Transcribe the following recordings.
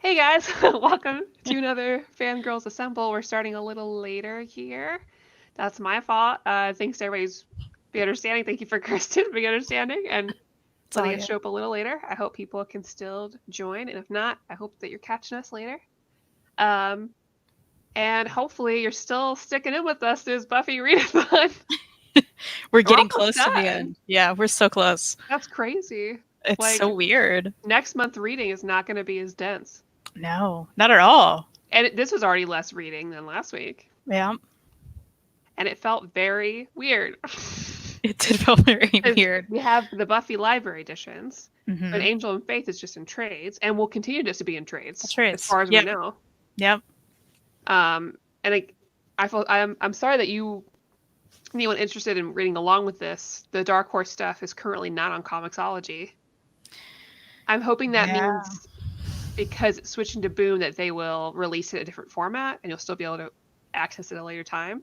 Hey guys, welcome to another Fangirlz Assemble. We're starting a little later here. That's my fault. Thanks to everybody's being understanding. Thank you for Kristan being understanding and It's all letting us good. show up a little later. I hope people can still join, and if not, I hope that you're catching us later. Um, and hopefully you're still sticking in with us through this Buffy readathon. We're We're getting almost close to the done. end. Yeah, we're so close. That's crazy. It's so Like weird. next month reading is not going to be as dense, No, not at all. and this was already less reading than last week. Yeah, And it felt very weird. it did feel very Because weird. we have the Buffy library editions, but Mm-hmm. Angel and Faith is just in trades, and will continue just to be in trades That's right. as far as we Yep. know. Yep. And I feel I'm sorry that anyone interested in reading along with this, the Dark Horse stuff is currently not on Comixology. I'm hoping that Yeah. means because it's switching to Boom that they will release it in a different format, and you'll still be able to access it at a later time,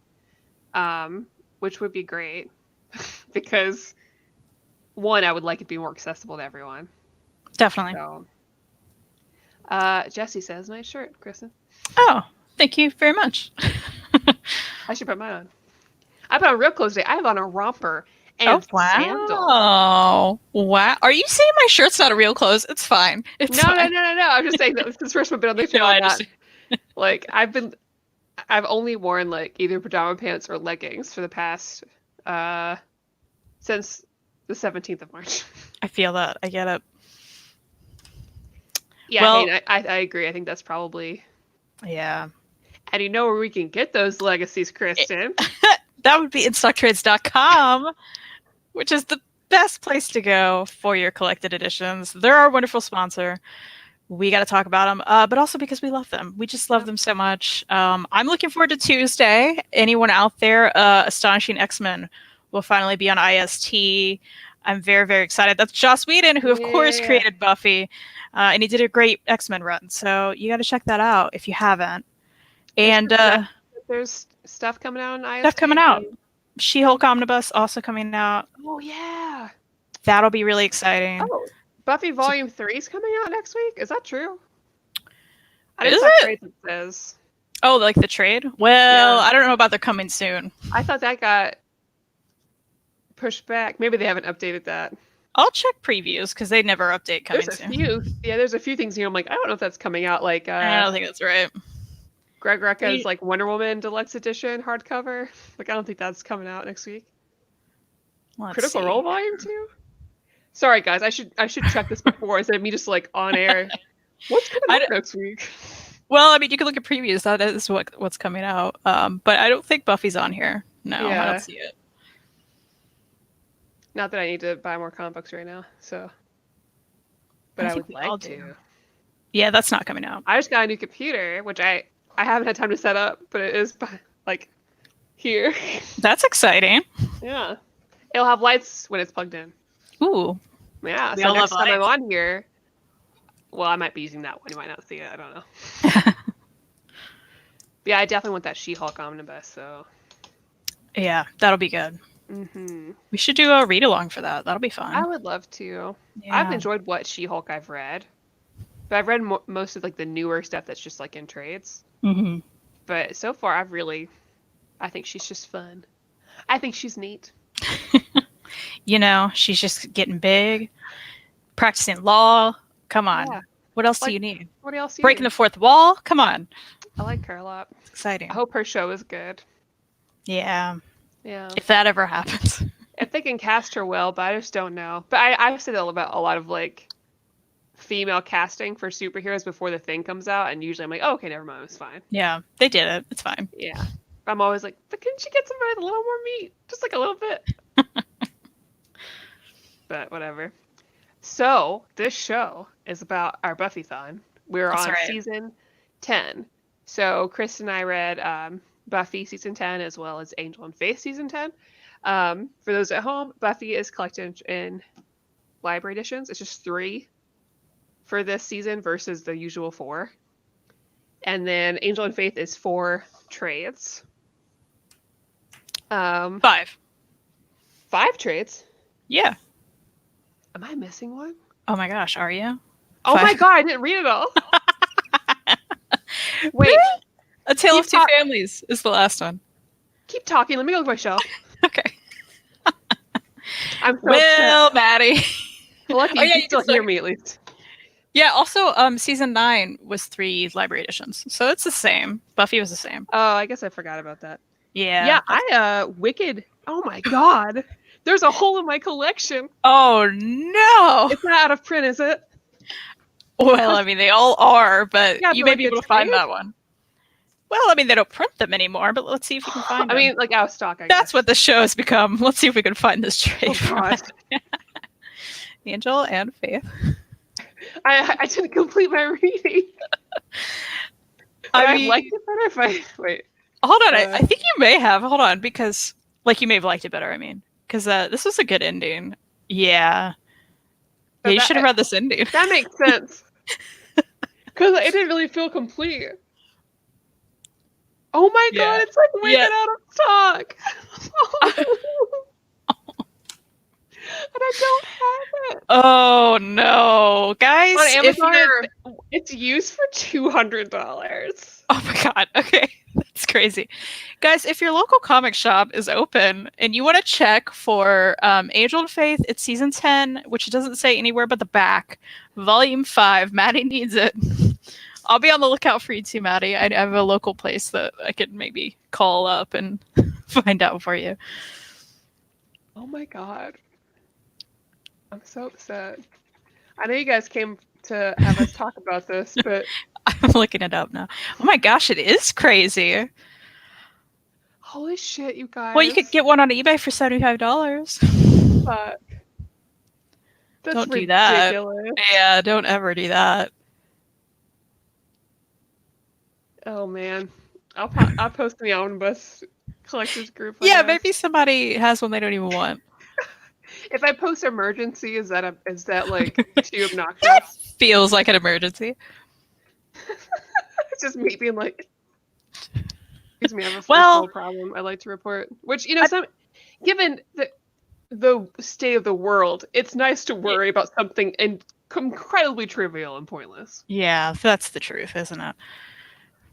which would be great. Because one, I would like it to be more accessible to everyone. Definitely. So, Jesse says, "Nice shirt, Kristen." Oh, thank you very much. I should put mine on. I put on real clothes today. I have on a romper and Oh, sandals. wow. Wow. Are you saying my shirt's not a real clothes? It's fine. It's No. fine. I'm just saying that this is the first one, but on the No, channel, I not understand. like I've only worn like either pajama pants or leggings for the past since the 17th of March. I feel that. I get it. Yeah, Well, hey, I agree. I think that's probably. yeah. And you know where we can get those legacies, Kristen? That would be instocktrades.com, which is the best place to go for your collected editions. They're our wonderful sponsor. We got to talk about them, but also because we love them. We just love them so much. I'm looking forward to Tuesday. Anyone out there, Astonishing X-Men will finally be on IST. I'm very, very excited. That's Joss Whedon, who, of course, created Buffy, and he did a great X-Men run. So you got to check that out if you haven't. And there's stuff coming out on IST. stuff coming out. She-Hulk Omnibus also coming out. Oh yeah, that'll be really exciting. Oh, Buffy Volume 3 is coming out next week. Is that true? I Is didn't it? trade that says. Oh, like the trade? Well, I don't know about they're coming soon. I thought that got pushed back. Maybe they haven't updated that. I'll check previews because they never update coming soon. There's a few things here. I'm like, I don't know if that's coming out. Like, I don't think that's right. Greg Rucka's like Wonder Woman Deluxe Edition hardcover. Like, I don't think that's coming out next week. Critical Role Volume 2. Sorry, guys. I should check this before instead of me just like on air. What's coming out next week? Well, I mean, you can look at previews. That is what's coming out. But I don't think Buffy's on here. No, I don't see it. Not that I need to buy more comic books right now. So, but I would like to. Yeah, that's not coming out. I just got a new computer, which I haven't had time to set up, but it is like here. That's exciting. Yeah, it'll have lights when it's plugged in. Ooh. Yeah. So next time I'm on here, well, I might be using that one. You might not see it. I don't know. Yeah, I definitely want that She-Hulk omnibus. So. Yeah, that'll be good. Mm-hmm. We should do a read along for that. That'll be fun. I would love to. Yeah. I've enjoyed what She-Hulk I've read, but I've read most of like the newer stuff that's just like in trades. Mm-hmm. But so far, I think she's just fun. I think she's neat. You know, she's just getting big, practicing law. Come on. Yeah. What else do you need? What else? Breaking the fourth wall? Come on. I like her a lot. It's exciting. I hope her show is good. Yeah. Yeah. If that ever happens. If they can cast her well, but I just don't know. But I've said that about a lot of like female casting for superheroes before the thing comes out, and usually I'm like, oh, okay, never mind, it's fine. Yeah, they did it. It's fine. Yeah. I'm always like, but couldn't she get somebody with a little more meat? Just like a little bit. But whatever. So this show is about our Buffy-thon. We're on season 10. So Chris and I read Buffy season 10 as well as Angel and Faith season 10. For those at home, Buffy is collected in library editions. It's just 3 for this season versus the usual 4. And then Angel and Faith is 4 trades. 5. 5 trades? Yeah. Am I missing one? Oh my gosh, are you? Oh 5. My god, I didn't read it all. Wait. A Tale of Two Families is the last one. Keep talking. Let me go look at my shelf. Okay. I'm so upset. Maddie. Well, lucky you can still hear me at least. Yeah, also, season 9 was 3 library editions, so it's the same. Buffy was the same. Oh, I guess I forgot about that. Yeah. Yeah, Wicked. Oh my god. There's a hole in my collection. Oh, no! It's not out of print, is it? Well, I mean, they all are, but you may be able to find trade? that one. Well, I mean, they don't print them anymore, but let's see if we can find them. I mean, like, out of stock, I guess. That's what the show has become. Let's see if we can find this trade. Oh, God. Angel and Faith. I didn't complete my reading. I liked it better if I... Wait. Hold on, I think you may have. Hold on, because... Like, you may have liked it better, I mean. Because this was a good ending. Yeah. Yeah, you should have read this ending. That makes sense. Because it didn't really feel complete. Oh my god, it's like Wicked out of stock. And I don't have it. Oh no, guys! On Amazon, it's used for $200. Oh my god! Okay, that's crazy, guys. If your local comic shop is open and you want to check for Angel and Faith, it's season 10, which doesn't say anywhere but the back, volume 5. Maddie needs it. I'll be on the lookout for you too, Maddie. I have a local place that I could maybe call up and find out for you. Oh my god. I'm so upset. I know you guys came to have us talk about this, but... I'm looking it up now. Oh my gosh, it is crazy. Holy shit, you guys. Well, you could get one on eBay for $75. Fuck. That's don't ridiculous. Do that. Yeah, don't ever do that. Oh man. I'll post in the Omnibus collectors group. Yeah, maybe somebody has one they don't even want. If I post emergency, is that like too obnoxious? That feels like an emergency. It's just me being like, excuse me, I have a physical problem I'd like to report. Which, given the state of the world, it's nice to worry about something incredibly trivial and pointless. Yeah, that's the truth, isn't it?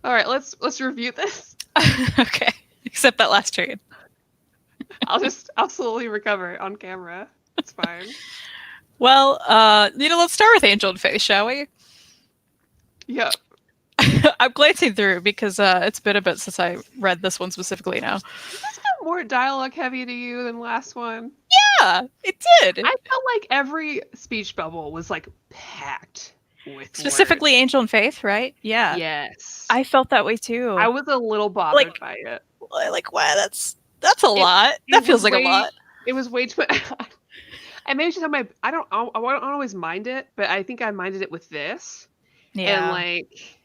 All right, let's review this. Okay, except that last trade. I'll slowly recover on camera. It's fine. Well, let's start with Angel and Faith, shall we? Yeah. I'm glancing through because it's been a bit since I read this one specifically now. Does this feel more dialogue heavy to you than last one? Yeah, it did. I felt like every speech bubble was like packed with specifically words. Angel and Faith, right? Yeah. Yes. I felt that way too. I was a little bothered by it. Like, wow, that's a lot. That feels like a lot. It was way too much. And maybe just I don't always mind it, but I think I minded it with this. Yeah. And like,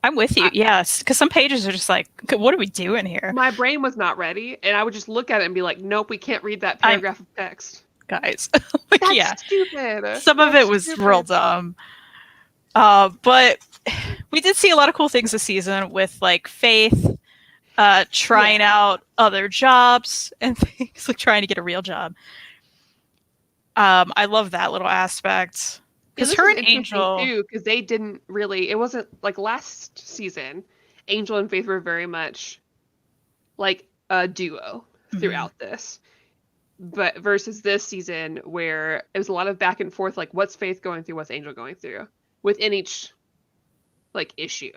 I'm with you. Yes, because some pages are just like, what are we doing here? My brain was not ready, and I would just look at it and be like, nope, we can't read that paragraph of text. Guys, That's stupid. Some of it was real dumb. But we did see a lot of cool things this season with like Faith trying out other jobs and things, like trying to get a real job. I love that little aspect. Because her and Angel too, because they didn't really, it wasn't like last season, Angel and Faith were very much like a duo throughout this. But versus this season where it was a lot of back and forth, like what's Faith going through, what's Angel going through within each like issue.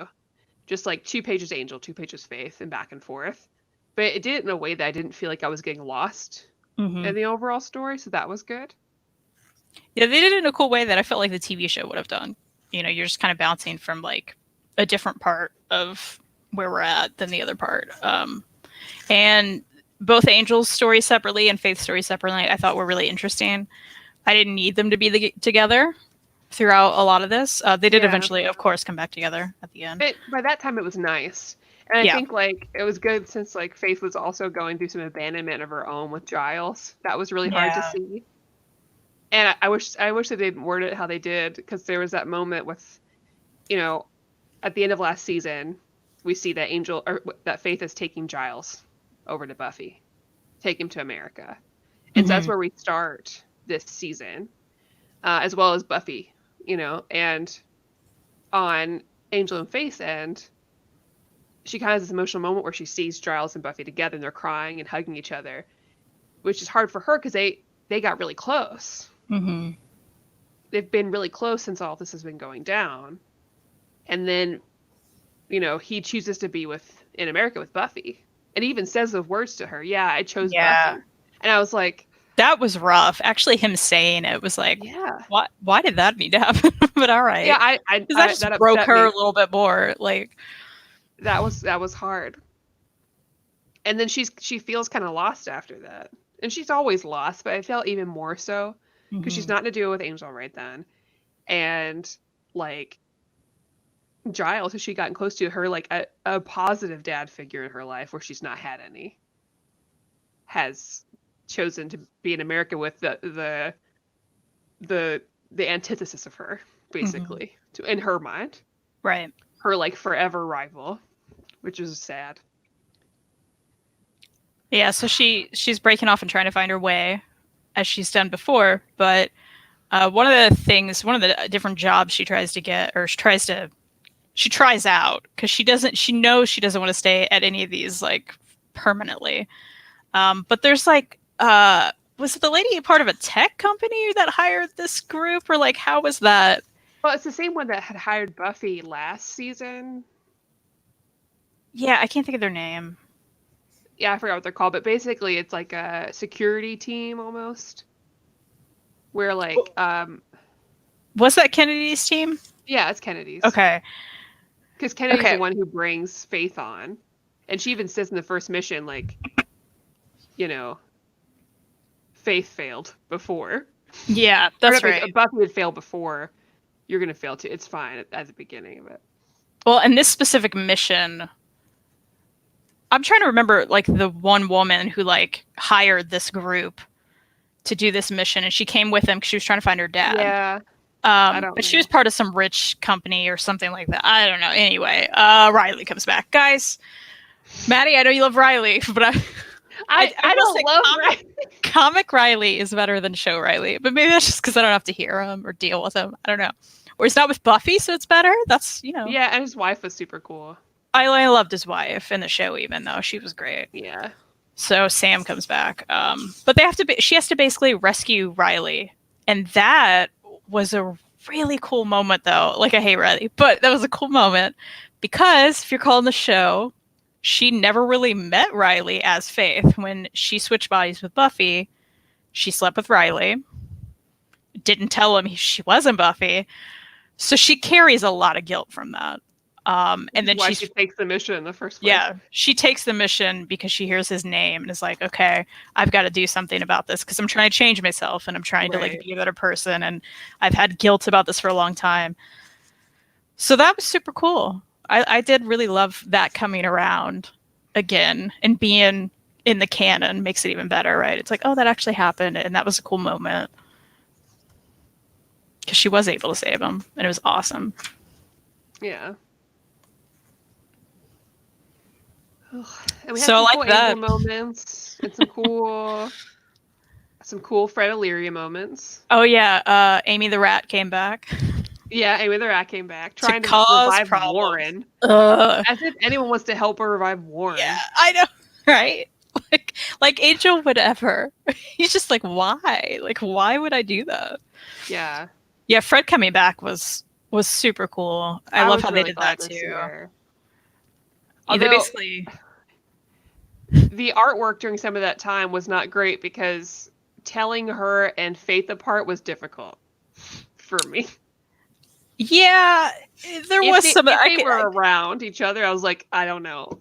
Just like 2 pages Angel, 2 pages Faith, and back and forth. But it did it in a way that I didn't feel like I was getting lost in the overall story, so that was good. Yeah, they did it in a cool way that I felt like the TV show would have done. You're just kind of bouncing from like a different part of where we're at than the other part. And both Angel's stories separately and Faith's stories separately, I thought were really interesting. I didn't need them to be together throughout a lot of this. They did eventually, of course, come back together at the end. But by that time, it was nice. And I think like it was good since like Faith was also going through some abandonment of her own with Giles. That was really hard to see. And I wish that they'd word it how they did, because there was that moment with, at the end of last season, we see that that Faith is taking Giles over to Buffy, take him to America, and so that's where we start this season, as well as Buffy, and on Angel and Faith's end, she kind of has this emotional moment where she sees Giles and Buffy together and they're crying and hugging each other, which is hard for her because they got really close. Mm-hmm. They've been really close since all this has been going down. And then, he chooses to be in America with Buffy. And he even says the words to her, yeah, I chose Buffy. And I was like... That was rough. Actually, him saying it was like, yeah. Why did that need to happen? But all right. Yeah, that broke her a little bit more. Like... That was hard. And then she feels kind of lost after that. And she's always lost, but I felt even more so because she's not in a duo with Angel right then. And like Giles, who she gotten close to, her like a positive dad figure in her life where she's not had any, has chosen to be in America with the antithesis of her, basically, in her mind. Right. Her like forever rival, which is sad. Yeah, so she's breaking off and trying to find her way, as she's done before. But one of the different jobs she tries to get, or she tries out because she knows she doesn't want to stay at any of these like permanently. But there's like, was the lady part of a tech company that hired this group, or like how was that? Well, it's the same one that had hired Buffy last season. Yeah, I can't think of their name. Yeah, I forgot what they're called, but basically it's like a security team almost. Where like was that Kennedy's team? Yeah, it's Kennedy's. Okay. Because Kennedy's the one who brings Faith on. And she even says in the first mission, like, Faith failed before. Yeah, that's right. Buffy had failed before. You're going to fail too. It's fine at the beginning of it. Well, in this specific mission, I'm trying to remember, like, the one woman who, like, hired this group to do this mission, and she came with them because she was trying to find her dad. Yeah. But she was part of some rich company or something like that. I don't know. Anyway, Riley comes back. Guys, Maddie, I know you love Riley, but I don't love Riley. Comic Riley is better than show Riley, but maybe that's just because I don't have to hear him or deal with him. I don't know. Or he's not with Buffy, so it's better. That's, Yeah, and his wife was super cool. I loved his wife in the show, even though she was great. Yeah. So Sam comes back, but she has to basically rescue Riley, and that was a really cool moment, though. Like, I hate Riley, but that was a cool moment because if you're calling the show, she never really met Riley as Faith. When she switched bodies with Buffy, she slept with Riley, didn't tell him she wasn't Buffy, so she carries a lot of guilt from that. And then she takes the mission in the first place. Yeah, she takes the mission because she hears his name and is like, okay, I've got to do something about this because I'm trying to change myself and I'm trying to like be a better person, and I've had guilt about this for a long time. So that was super cool. I did really love that coming around again, and being in the canon makes it even better, right? It's like, oh, that actually happened, and that was a cool moment because she was able to save him, and it was awesome. Yeah. And we had so some like cool that Angel moments and some cool Fred Illyria moments. Oh yeah, Amy the Rat came back. Yeah, Amy the Rat came back trying to revive Warren. As if anyone wants to help her revive Warren. Yeah, I know, right? Like Angel would ever. He's just like, why? Like, why would I do that? Yeah. Yeah, Fred coming back was super cool. I love how they did that too. Although, basically, the artwork during some of that time was not great because telling her and Faith apart was difficult for me. Yeah, there was some. If they were around each other, I was like, I don't know.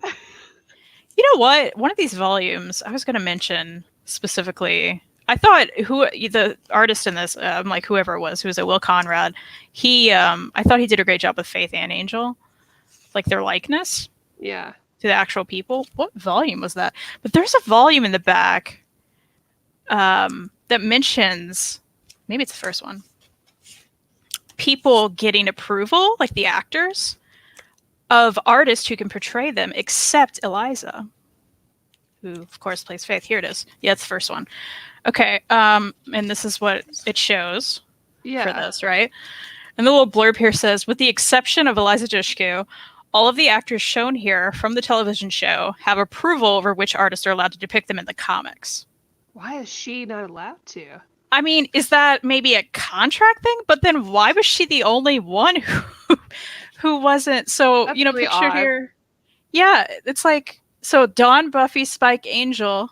You know what? One of these volumes, I was going to mention specifically. I thought the artist in this, like whoever it was Will Conrad. I thought he did a great job with Faith and Angel, like their likeness. Yeah. To the actual people. What volume was that? But there's a volume in the back that mentions, maybe it's the first one, people getting approval, like the actors, of artists who can portray them, except Eliza, who of course plays Faith. Here it is. Yeah, it's the first one. Okay, and this is what it shows for this, right? And the little blurb here says, with the exception of Eliza Dushku, All of the actors shown here from the television show have approval over which artists are allowed to depict them in the comics. Why is she not allowed to? I mean, is that maybe a contract thing? But then why was she the only one who wasn't? So, That's you know, really picture odd. here. Yeah, it's like, so Dawn, Buffy, Spike, Angel,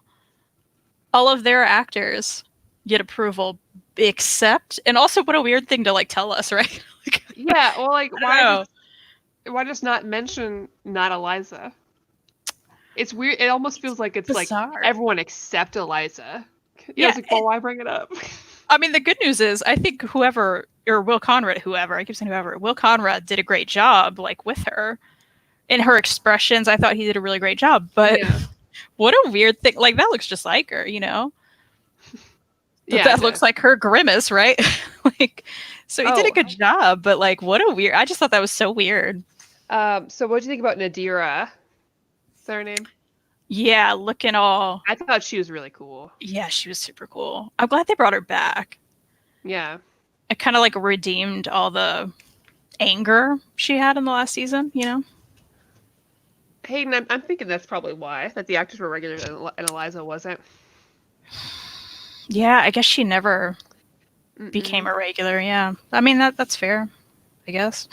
all of their actors get approval, except, and also what a weird thing to like tell us, right? Like, Yeah, well, like why just not mention not Eliza? It's weird. It almost feels like it's bizarre. like everyone except Eliza. Yeah, It's like, well, why bring it up? I mean, the good news is I think whoever, or Will Conrad, I keep saying whoever, Will Conrad did a great job, like with her. In her expressions, I thought he did a really great job. But what a weird thing. Like, that looks just like her, you know? That looks like her grimace, right? Like, so he did a good job, but like, what a weird, I just thought that was so weird. So what do you think about Nadira? Is that her name? Yeah, looking all... I thought she was really cool. Yeah, she was super cool. I'm glad they brought her back. Yeah. It kind of like redeemed all the anger she had in the last season, you know? Hayden, I'm thinking that's probably why, that the actors were regular and Eliza wasn't. Yeah, I guess she never became a regular, yeah. I mean, that's fair, I guess.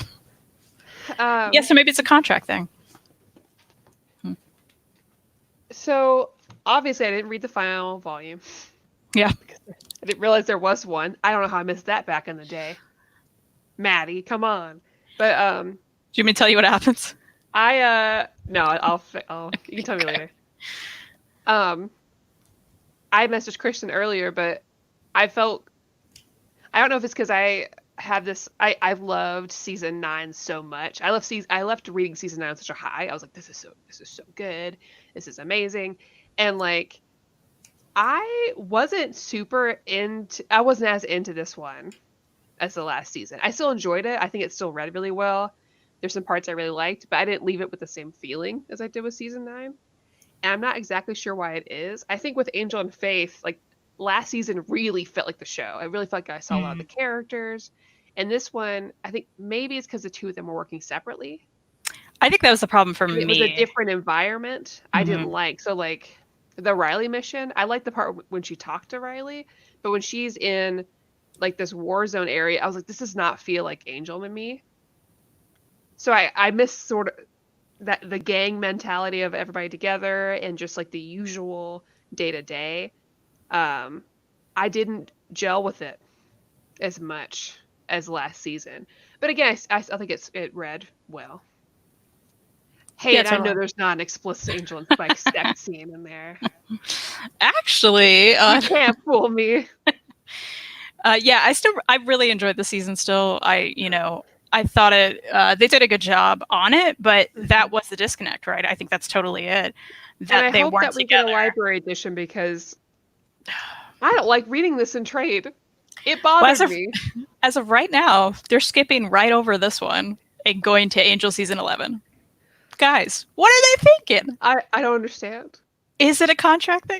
Yeah, so maybe it's a contract thing. So, obviously, I didn't read the final volume. Yeah. I didn't realize there was one. I don't know how I missed that back in the day. Maddie, come on. But, do you want me to tell you what happens? No, you can tell me later. I messaged Kristan earlier, but I don't know if it's because I loved season 9 so much. I left reading season 9 on such a high. I was like, this is so good. This is amazing. And like, I wasn't as into this one as the last season. I still enjoyed it. I think it still read really well. There's some parts I really liked, but I didn't leave it with the same feeling as I did with season 9. And I'm not exactly sure why it is. I think with Angel and Faith, like, last season really felt like the show. I really felt like I saw a lot of the characters. And this one, I think maybe it's because the two of them were working separately. I think that was the problem for me. It was a different environment I didn't like. So, like, the Riley mission, I like the part when she talked to Riley. But when she's in, like, this war zone area, I was like, this does not feel like Angel to me. So I miss sort of that the gang mentality of everybody together and just like the usual day-to-day. I didn't gel with it as much as last season. But again, I think it read well. Hey, and I know there's not an explicit Angel and Spike sex scene in there. Actually, you can't fool me. Yeah, I really enjoyed the season still. I thought they did a good job on it, but that was the disconnect, right? I think that's totally it. That they weren't together. We get a library edition because I don't like reading this in trade. It bothers me. As of right now, they're skipping right over this one and going to Angel season 11. Guys, what are they thinking? I don't understand. Is it a contract thing?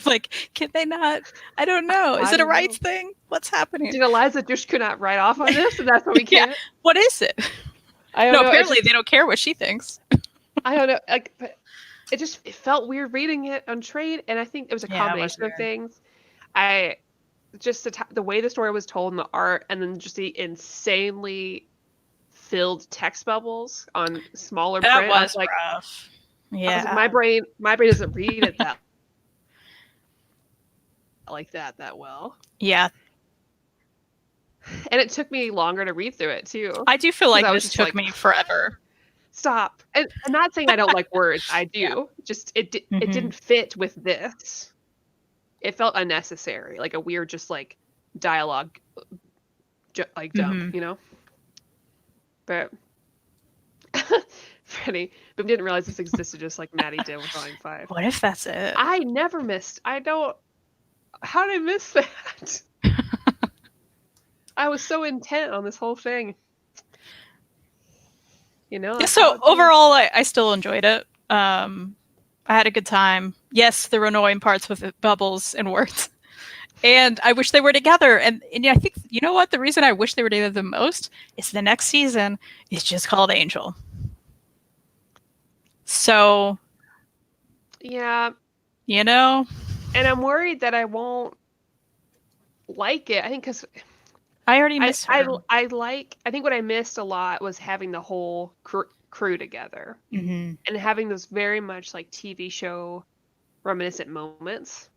like, can they not? I don't know. Is it a rights thing? What's happening? Did Eliza just could not write off on this, and that's what we can't? What is it? I don't know. Apparently they don't care what she thinks. I don't know. Like, but it felt weird reading it on trade, and I think it was a combination of things. The way the story was told and the art, and then just the insanely filled text bubbles on smaller print. That was like, rough. Yeah, like, my brain doesn't read it that like that well. Yeah, and it took me longer to read through it too. I do feel like this took me forever. Stop. And I'm not saying I don't like words. I do. Yeah. Just it didn't fit with this. It felt unnecessary, like a weird just like dialogue, like dump, you know. But funny, but didn't realize this existed just like Maddie did with Volume 5. What if that's it? I never missed. How did I miss that? I was so intent on this whole thing. You know? Yeah, so overall, I still enjoyed it. I had a good time. Yes, there were annoying parts with bubbles and words. And I wish they were together. And I think, you know what? The reason I wish they were together the most is the next season is just called Angel. So, yeah, you know, and I'm worried that I won't like it. I think because I already miss her. I think what I missed a lot was having the whole crew together and having those very much like TV show reminiscent moments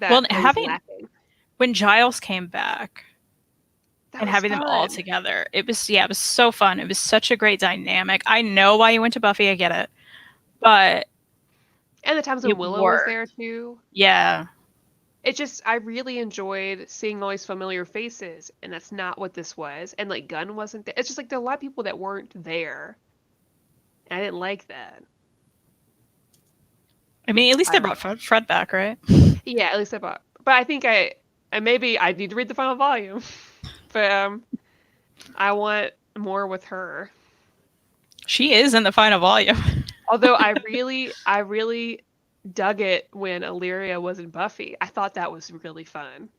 Well, that was having lacking. when Giles came back That and was having them all fun. together, it was so fun. It was such a great dynamic. I know why you went to Buffy, I get it. But And the times when it Willow was there worked. too. Yeah. It just I really enjoyed seeing all these familiar faces, and that's not what this was. And like Gunn wasn't there. It's just like there are a lot of people that weren't there. And I didn't like that. I mean, at least I they don't brought know. Fred back, right? Yeah, at least I bought. But I think I maybe I need to read the final volume. But I want more with her. She is in the final volume. Although I really dug it when Illyria was in Buffy. I thought that was really fun.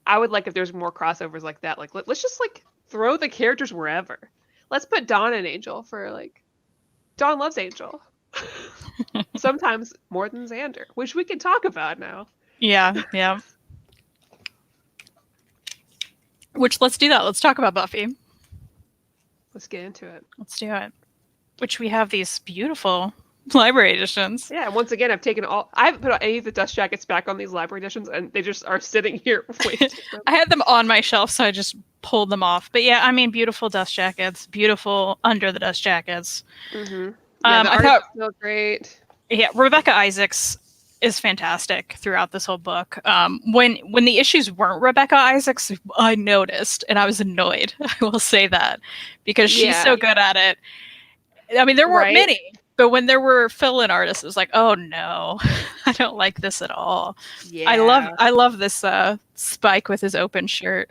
I would like if there's more crossovers like that. Like let's just like throw the characters wherever. Let's put Dawn and Angel for like Dawn loves Angel. Sometimes more than Xander, which we can talk about now. Yeah, yeah. Which let's do that. Let's talk about Buffy. Let's get into it. Let's do it. Which we have these beautiful library editions. Yeah, once again, I haven't put any of the dust jackets back on these library editions, and they just are sitting here waiting. I had them on my shelf, so I just pulled them off. But yeah, I mean, beautiful dust jackets, beautiful under the dust jackets. Mm-hmm. Yeah, the I thought so great. Yeah, Rebecca Isaacs is fantastic throughout this whole book. When the issues weren't Rebecca Isaacs, I noticed and I was annoyed. I will say that because she's so good at it. I mean, there weren't many, but when there were fill-in artists, it was like, oh no, I don't like this at all. Yeah. I love this Spike with his open shirt.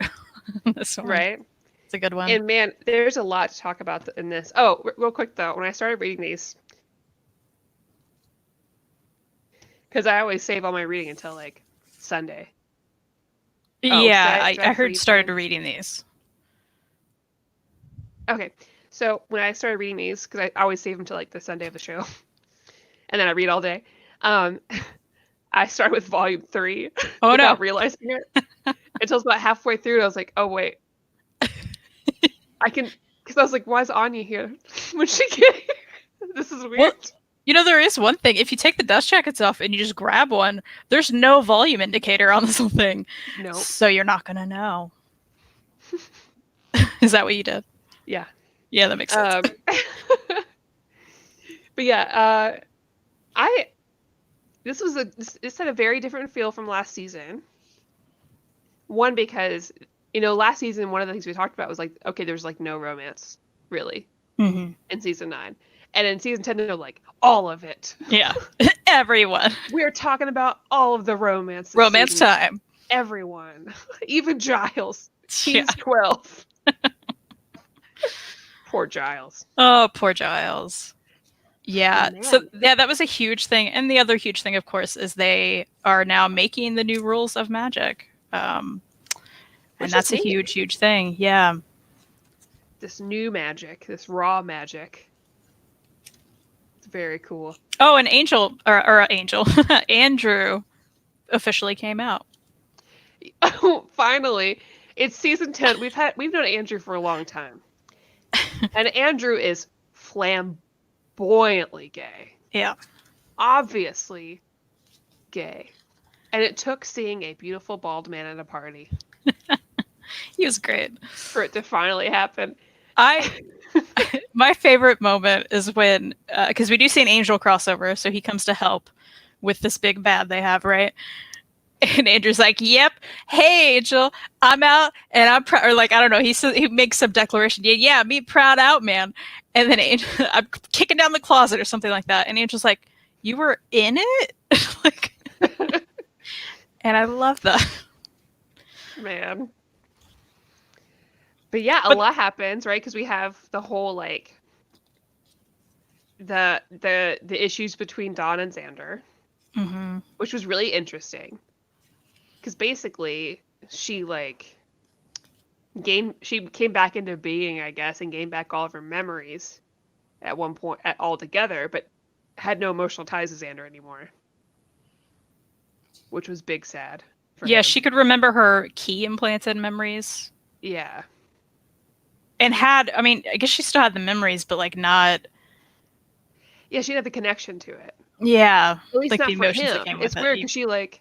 This one. Right. It's a good one. And man, there's a lot to talk about in this. Oh, real quick though, when I started reading these, because I always save all my reading until like Sunday. Yeah, I heard started reading these. Okay, so when I started reading these, because I always save them to like the Sunday of the show, and then I read all day. I started with volume 3 without realizing it until it's about halfway through. I was like, oh wait, I can, because I was like, why is Anya here? When she get here? This is weird. What? You know, there is one thing. If you take the dust jackets off and you just grab one, there's no volume indicator on this whole thing. No. So you're not going to know. Is that what you did? Yeah. Yeah, that makes sense. But yeah, this had a very different feel from last season. One, because, you know, last season, one of the things we talked about was like, okay, there's like no romance, really, in season 9. And in season 10, they're like, all of it. Yeah. Everyone. We're talking about all of the romance. Romance time. Everyone. Even Giles. He's 12. Poor Giles. Oh, poor Giles. Yeah. So, yeah, that was a huge thing. And the other huge thing, of course, is they are now making the new rules of magic. And that's a huge, huge thing. Yeah. This new magic, this raw magic. Very cool. Oh, and Andrew officially came out. Oh, finally. It's season 10. We've known Andrew for a long time. And Andrew is flamboyantly gay. Yeah. Obviously gay. And it took seeing a beautiful bald man at a party. He was great. For it to finally happen. My favorite moment is when, because we do see an Angel crossover, so he comes to help with this big bad they have, right? And Andrew's like, "Yep, hey Angel, I'm out, and I'm proud." Or like, I don't know. He makes some declaration. Yeah, me proud out, man. And then Angel, I'm kicking down the closet or something like that. And Angel's like, "You were in it," like, and I love that. Man. But yeah, a lot happens, right? Because we have the whole like the issues between Dawn and Xander, which was really interesting. Because basically, she came back into being, I guess, and gained back all of her memories at one point all together. But had no emotional ties to Xander anymore, which was big sad for Yeah, him. she could remember her key implanted memories. Yeah. And had, I mean, I guess she still had the memories, but like not. Yeah, she had the connection to it. Yeah, At least like the not for emotions him. that came It's with weird it. because she like,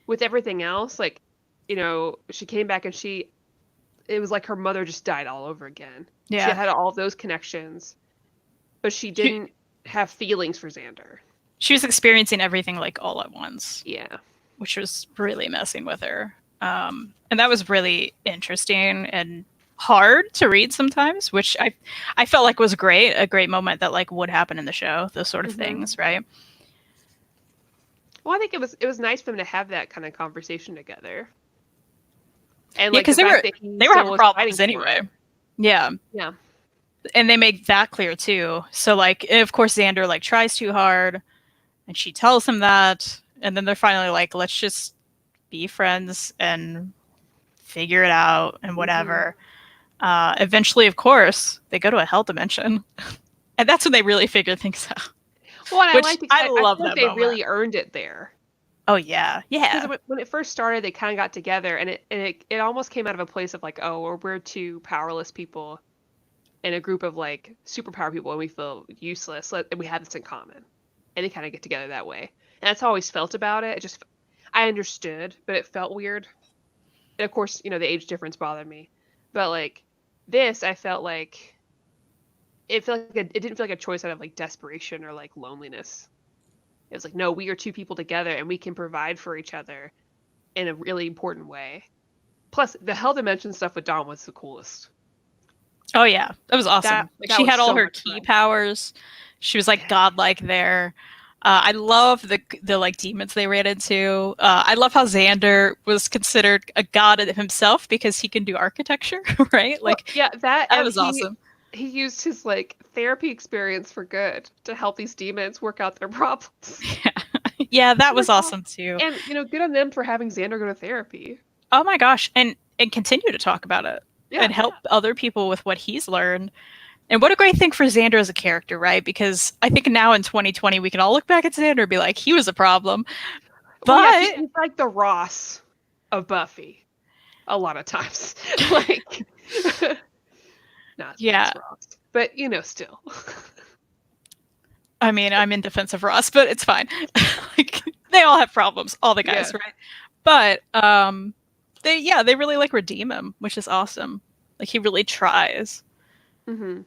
with everything else, like, you know, she came back and it was like her mother just died all over again. She Yeah, had all those connections, but she didn't have feelings for Xander. she was experiencing everything like all at once. Yeah. Which was really messing with her. And that was really interesting and hard to read sometimes, which I felt like was a great moment that like would happen in the show, those sort of things, right? Well, I think it was nice for them to have that kind of conversation together. And Yeah, like because the they fact were that he they were still having was problems fighting for anyway. it. Yeah. Yeah. And they make that clear too. So like of course Xander like tries too hard and she tells him that, and then they're finally like, let's just be friends and figure it out and whatever. Eventually, of course, they go to a hell dimension. And that's when they really figure things out. Well, and I Which liked it. I I love feel like that they moment. really earned it there. Oh yeah, yeah. Because when it first started, they kind of got together, and it almost came out of a place of like, oh, we're two powerless people in a group of like superpower people, and we feel useless, and we have this in common, and they kind of get together that way. And that's how I always felt about it. It just, I understood, but it felt weird. And of course, you know, the age difference bothered me, but like this, I felt like it felt like it didn't feel like a choice out of like desperation or like loneliness. It was like, no, we are two people together and we can provide for each other in a really important way. Plus, the hell dimension stuff with Dawn was the coolest. Oh yeah, that was awesome. Like that she was had all so her much key fun. powers. She was like godlike there. I love the like demons they ran into. I love how Xander was considered a god himself because he can do architecture, right? Well, Like yeah, that was awesome. He used his like therapy experience for good to help these demons work out their problems. Yeah, yeah, that was awesome too. And you know, good on them for having Xander go to therapy. Oh my gosh, and continue to talk about it Yeah. and help other people with what he's learned. And what a great thing for Xander as a character, right? Because I think now in 2020 we can all look back at Xander and be like, he was a problem. But well, yeah, he's like the Ross of Buffy a lot of times. Like not yeah. Ross, but you know, still. I mean, I'm in defense of Ross, but it's fine. Like they all have problems, all the guys, right? But they really like redeem him, which is awesome. Like he really tries. Mm-hmm.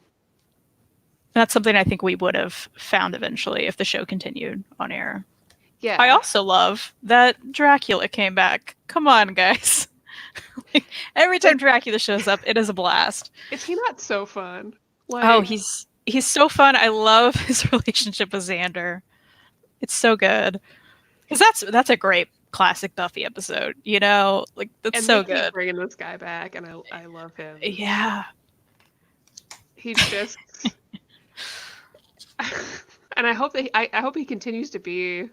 That's something I think we would have found eventually if the show continued on air. Yeah. I also love that Dracula came back. Come on, guys. Like, every time Dracula shows up, it is a blast. Is he not so fun? Like, oh, he's so fun. I love his relationship with Xander. It's so good. Because that's a great classic Buffy episode, you know? Like that's and so they keep good. bringing this guy back, and I love him. Yeah. He's just and I hope that I hope he continues to be.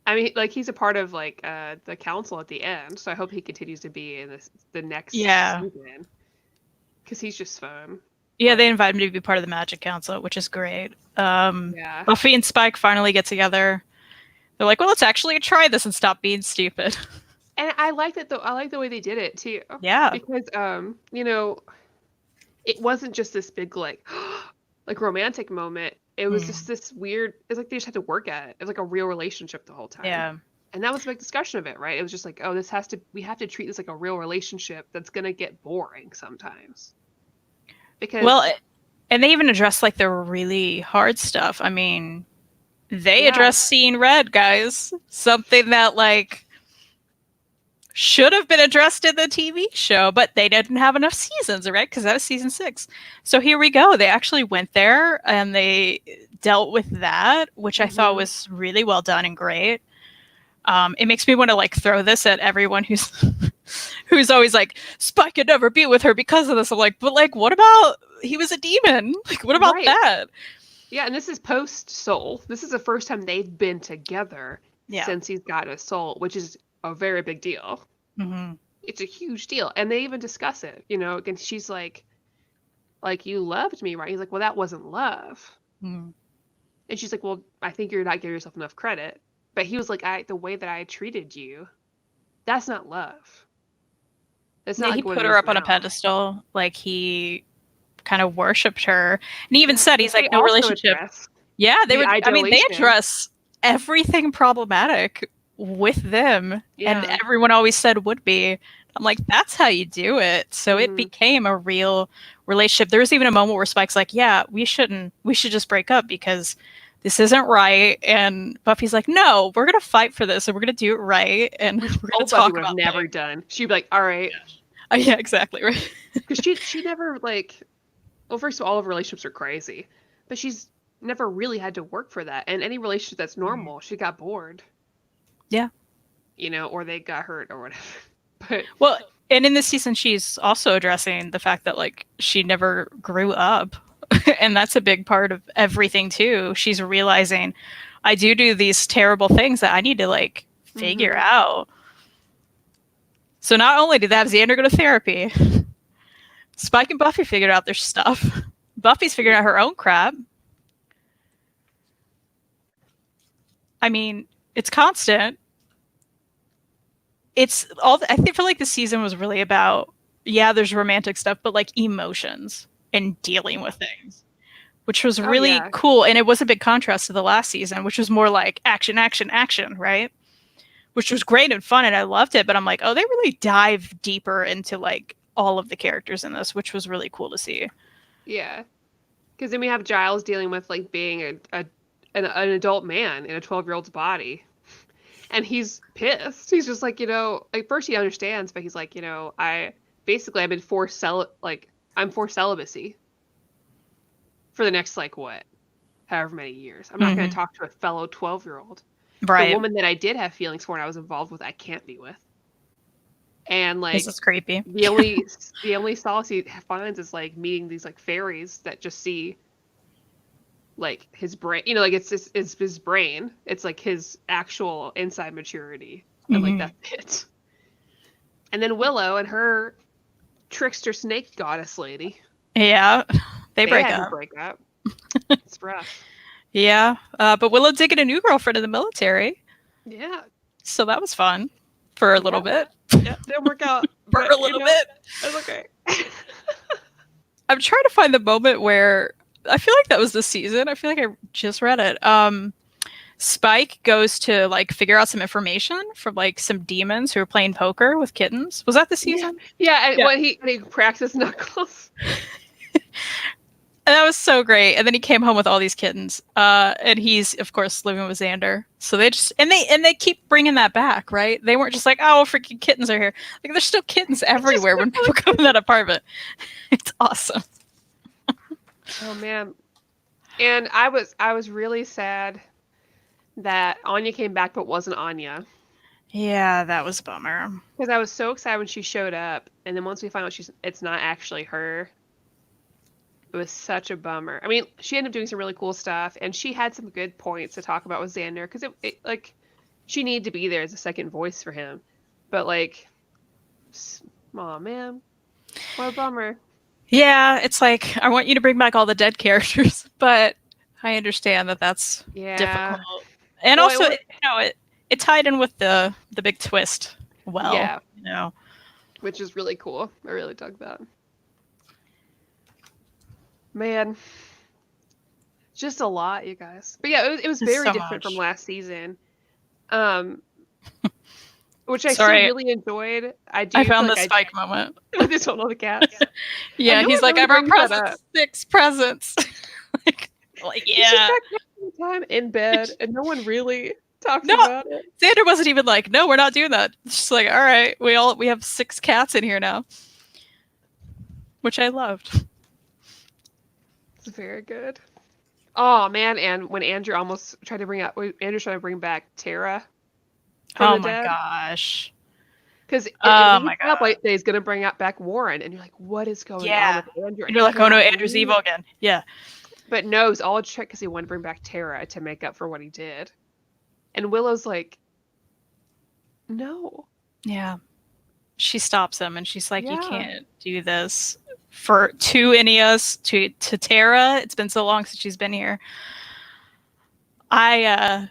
I mean, like he's a part of like the council at the end, so I hope he continues to be in the next season because he's just fun. Yeah, they invited him to be part of the Magic Council, which is great. Buffy and Spike finally get together. They're like, well, let's actually try this and stop being stupid. And I like that though. I like the way they did it too. Yeah, because you know, it wasn't just this big like like romantic moment. It was just this weird. It's like they just had to work at it. It was like a real relationship the whole time. Yeah. And that was a big discussion of it, right? It was just like, oh, we have to treat this like a real relationship that's gonna get boring sometimes. Because and they even address like the really hard stuff. I mean, they address seeing red, guys. Something that like should have been addressed in the TV show, but they didn't have enough seasons, right? Because that was season 6. So here we go. They actually went there and they dealt with that, which I thought was really well done and great. It makes me want to like throw this at everyone who's always like, Spike could never be with her because of this. I'm like, but like, what about he was a demon? Like, what about that? Yeah, and this is post Soul. This is the first time they've been together since he's got a soul, which is a very big deal. Mm-hmm. It's a huge deal, and they even discuss it. You know, and she's like you loved me, right? He's like, well, that wasn't love. Mm. And she's like, well, I think you're not giving yourself enough credit. But he was like, the way that I treated you, that's not love. It's not he like put her up on a pedestal. Like, he kind of worshipped her. And he even said, he's like, no relationship. Yeah, they were, I mean, they address everything problematic with them. And everyone always said would be. I'm like, that's how you do it. So it became a real relationship. There was even a moment where Spike's like, yeah, we should just break up because this isn't right. And Buffy's like, no, we're going to fight for this and we're going to do it right. And we're going to talk about Buffy would have never done. She'd be like, all right. Yeah, exactly. Right. Because she never, like, well, first of all of her relationships are crazy, but she's never really had to work for that. And any relationship that's normal, she got bored. Yeah. You know, or they got hurt or whatever. But well, and in this season, she's also addressing the fact that, like, she never grew up. And that's a big part of everything, too. She's realizing, I do these terrible things that I need to, like, figure out. So not only did they have Xander go to therapy, Spike and Buffy figured out their stuff. Buffy's figured out her own crap. I mean, it's constant. It's all. I feel like the season was really about, there's romantic stuff, but like emotions and dealing with things, which was really cool. And it was a big contrast to the last season, which was more like action, action, action, right? Which was great and fun, and I loved it. But I'm like, oh, they really dive deeper into like all of the characters in this, which was really cool to see. Yeah, because then we have Giles dealing with like being an adult man in a 12-year-old's body. And he's pissed. He's just like, like first he understands, but he's like, I'm forced celibacy for the next, like, what, however many years. I'm not going to talk to a fellow 12-year-old. Right. The woman that I did have feelings for and I was involved with, I can't be with. And like, this is creepy. The only solace he finds is like meeting these like fairies that just see like his brain, like it's his brain. It's like his actual inside maturity, and like that's it. And then Willow and her trickster snake goddess lady. Yeah, they break up. It's rough. Yeah, but Willow did get a new girlfriend in the military. Yeah, so that was fun for a little bit. Yeah, didn't work out for a little bit. It's okay. I'm trying to find the moment where. I feel like that was the season. I feel like I just read it. Spike goes to like figure out some information from like some demons who are playing poker with kittens. Was that the season? Yeah. When he practiced knuckles. And that was so great. And then he came home with all these kittens. And he's of course living with Xander. So they just and they keep bringing that back, right? They weren't just like, oh, freaking kittens are here. Like there's still kittens everywhere when people come in that apartment. It's awesome. Oh man. And I was really sad that Anya came back but wasn't Anya. Yeah, that was a bummer. Because I was so excited when she showed up, and then once we found out it's not actually her, it was such a bummer. I mean, she ended up doing some really cool stuff, and she had some good points to talk about with Xander, because it like she needed to be there as a second voice for him. But like, aw man, what a bummer. Yeah, it's like, I want you to bring back all the dead characters, but I understand that that's difficult. And also, it tied in with the big twist well. Yeah. Which is really cool. I really dug that. Man. Just a lot, you guys. But yeah, it was very different from last season. Which I still really enjoyed. I found the Spike moment. I just don't know the cats. Yeah, he's like, I brought presents. 6 presents. like yeah. Time in bed, and no one really talks about it. Xander wasn't even like, no, we're not doing that. It's just like, all right, we have 6 cats in here now. Which I loved. It's very good. Oh man, and when Andrew tried to bring back Tara. Oh my gosh. Because like he's gonna bring back Warren, and you're like, what is going on with Andrew? And you're like, oh no, Andrew's evil again. Yeah. But no, it was all a trick because he wanted to bring back Tara to make up for what he did. And Willow's like, no. Yeah. She stops him and she's like, you can't do this to any of us, to Tara. It's been so long since she's been here. I've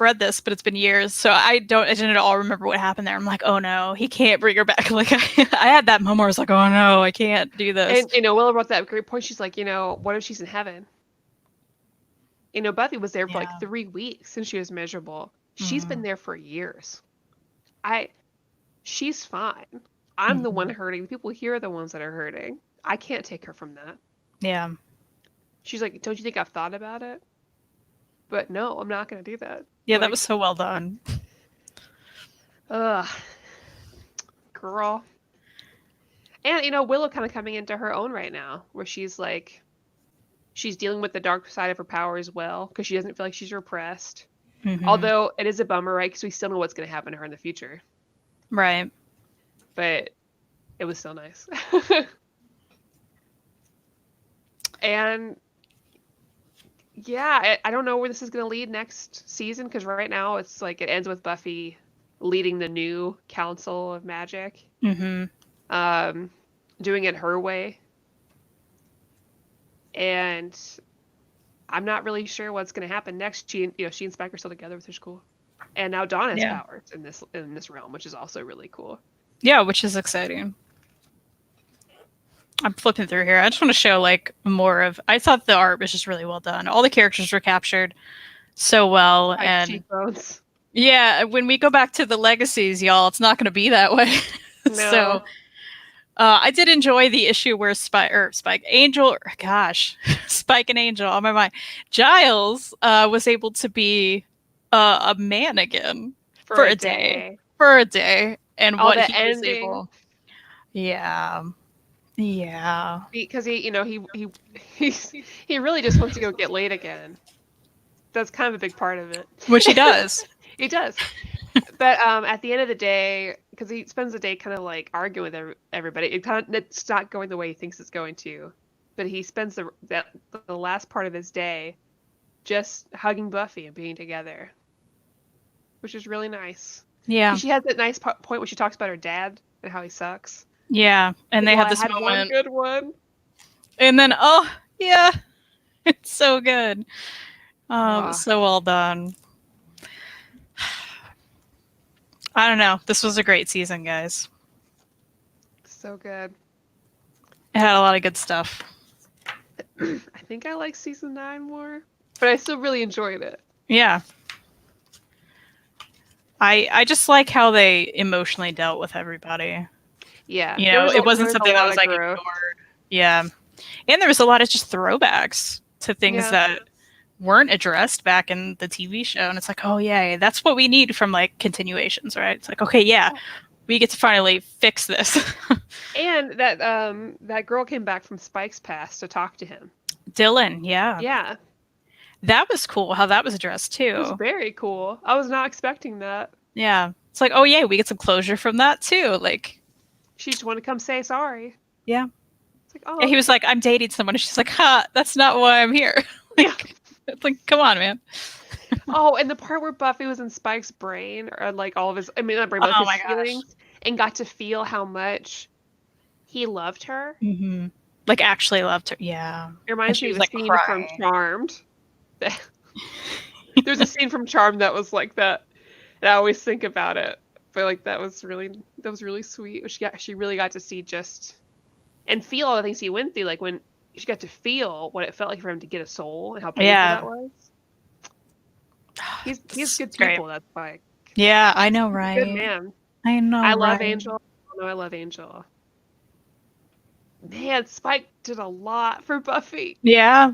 read this, but it's been years, so I didn't at all remember what happened there. I'm like, oh no, he can't bring her back. Like, I had that moment where I was like, oh no, I can't do this. And Willow brought that great point. She's like, what if she's in heaven? Buffy was there for like 3 weeks and she was miserable. She's been there for years. She's fine. I'm the one hurting. The people here are the ones that are hurting. I can't take her from that. Yeah. She's like, don't you think I've thought about it? But no, I'm not going to do that. Yeah, that was so well done. Ugh. Girl. And, Willow kind of coming into her own right now, where she's like, she's dealing with the dark side of her power as well, because she doesn't feel like she's repressed. Although it is a bummer, right? Because we still know what's going to happen to her in the future. Right. But it was still nice. And yeah, I don't know where this is going to lead next season, because right now it's like it ends with Buffy leading the new Council of Magic. Doing it her way. And I'm not really sure what's going to happen next. She and Spike are still together, which is cool. And now Dawn has powers in this realm, which is also really cool. Yeah, which is exciting. I'm flipping through here. I just want to show like more of. I thought the art was just really well done. All the characters were captured so well, like and cheekbones. Yeah, when we go back to the legacies, y'all, it's not going to be that way. No. So. I did enjoy the issue where Spike and Angel on my mind. Giles was able to be a man again for a day. And all what the he ending. was able. Yeah. Because he really just wants to go get laid again. That's kind of a big part of it. Which he does. He does. But at the end of the day, because he spends the day kind of like arguing with everybody, it's not going the way he thinks it's going to. But he spends the last part of his day just hugging Buffy and being together, which is really nice. Yeah. She has that nice point where she talks about her dad and how he sucks. Yeah, and they have this moment. One good one. And then, oh yeah, it's so good. So well done. I don't know. This was a great season, guys. So good. It had a lot of good stuff. I think I like season 9 more, but I still really enjoyed it. Yeah. I just like how they emotionally dealt with everybody. Yeah. It wasn't something that was like ignored. Yeah. And there was a lot of just throwbacks to things that weren't addressed back in the TV show. And it's like, oh yeah, that's what we need from like continuations, right? It's like, okay, yeah, we get to finally fix this. And that girl came back from Spike's past to talk to him. Dylan, yeah. Yeah. That was cool how that was addressed too. It was very cool. I was not expecting that. Yeah. It's like, oh yeah, we get some closure from that too. Like, she just wanted to come say sorry. Yeah. It's like, oh. And he was like, I'm dating someone. And she's like, that's not why I'm here. Like, it's like, come on, man. Oh, and the part where Buffy was in Spike's brain, or like all of his, not brain, but his feelings, and got to feel how much he loved her. Mm-hmm. Like actually loved her. Yeah. It reminds me of a scene from Charmed. There's a scene from Charmed that was like that, and I always think about it. But like that was really sweet. She really got to see and feel all the things he went through. Like when she got to feel what it felt like for him to get a soul and how painful that was. He's good people. That's Spike. Yeah, I know, right? Good man. I know. I love Angel. I love Angel. Man, Spike did a lot for Buffy. Yeah.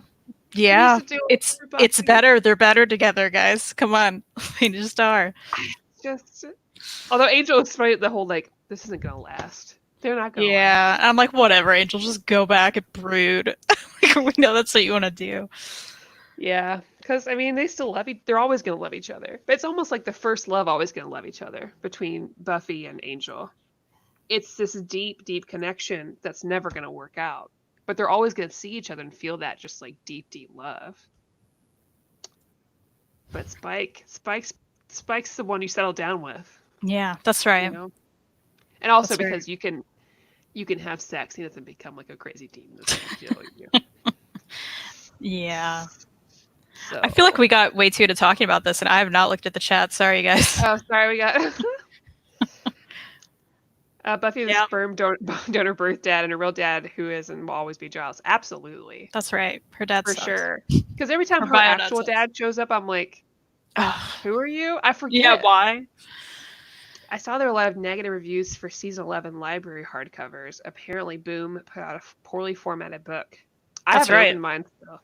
It's better. They're better together, guys. Come on, they just are. Although Angel is funny, the whole like this isn't gonna last. They're not gonna. Yeah, I'm like whatever, Angel. Just go back and brood. Like, we know that's what you want to do. Yeah, because I mean they still love they're always gonna love each other. But it's almost like the first love always gonna love each other between Buffy and Angel. It's this deep, deep connection that's never gonna work out. But they're always gonna see each other and feel that just like deep, deep love. But Spike's the one you settle down with. Yeah, that's right. And also that's because you can have sex. He doesn't become like a crazy demon that's gonna kill you. Yeah. So I feel like we got way too into talking about this, and I have not looked at the chat. Sorry, guys. Oh, sorry, we got Buffy the sperm donor birth dad and a real dad who is and will always be Giles. Absolutely. That's right. Her dad For sucks. sure. Because every time her actual dad shows up, I'm like, who are you? I forget. Yeah, why? I saw there were a lot of negative reviews for season 11 library hardcovers. Apparently, Boom put out a poorly formatted book. I have it in mine still.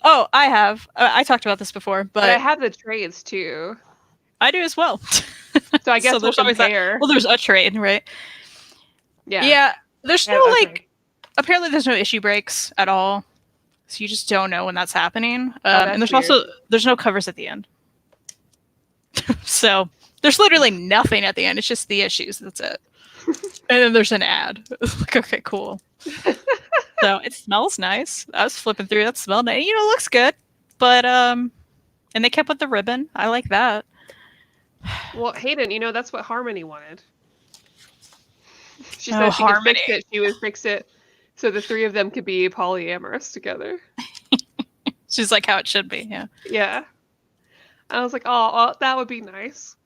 Oh, I have. I talked about this before, but I have the trades too. I do as well. So I guess we'll compare. Well, there's a trade, right? Yeah. Yeah. There's no apparently there's no issue breaks at all. So you just don't know when that's happening. And there's no covers at the end. So there's literally nothing at the end. It's just the issues. That's it. And then there's an ad. Like, okay, cool. So it smells nice. I was flipping through. That smelled nice. You know, it looks good. But and they kept with the ribbon. I like that. Well, Hayden, that's what Harmony wanted. She said she would fix it. She would fix it so the three of them could be polyamorous together. She's like how it should be. Yeah. Yeah. I was like, oh, that would be nice.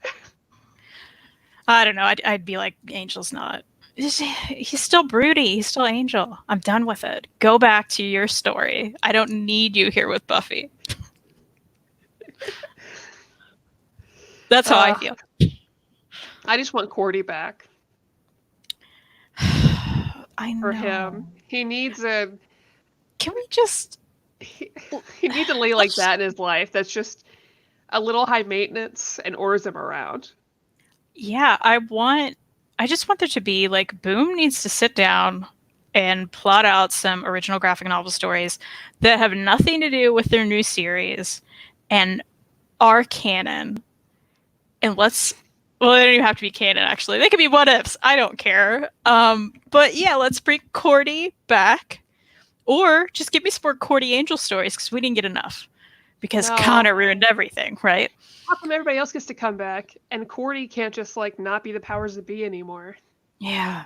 I don't know. I'd be like, Angel's not. He's still broody. He's still Angel. I'm done with it. Go back to your story. I don't need you here with Buffy. That's how I feel. I just want Cordy back. I know. For him. He needs a... Can we just... He needs a lady like that in his life that's just a little high maintenance and orders him around. Yeah, I just want there to be, like, Boom needs to sit down and plot out some original graphic novel stories that have nothing to do with their new series and are canon. And well, they don't even have to be canon, actually. They could be what-ifs. I don't care. But yeah, let's bring Cordy back. Or just give me some more Cordy Angel stories, because we didn't get enough. Because Connor ruined everything, right? How come everybody else gets to come back, and Cordy can't just, like, not be the powers that be anymore? Yeah.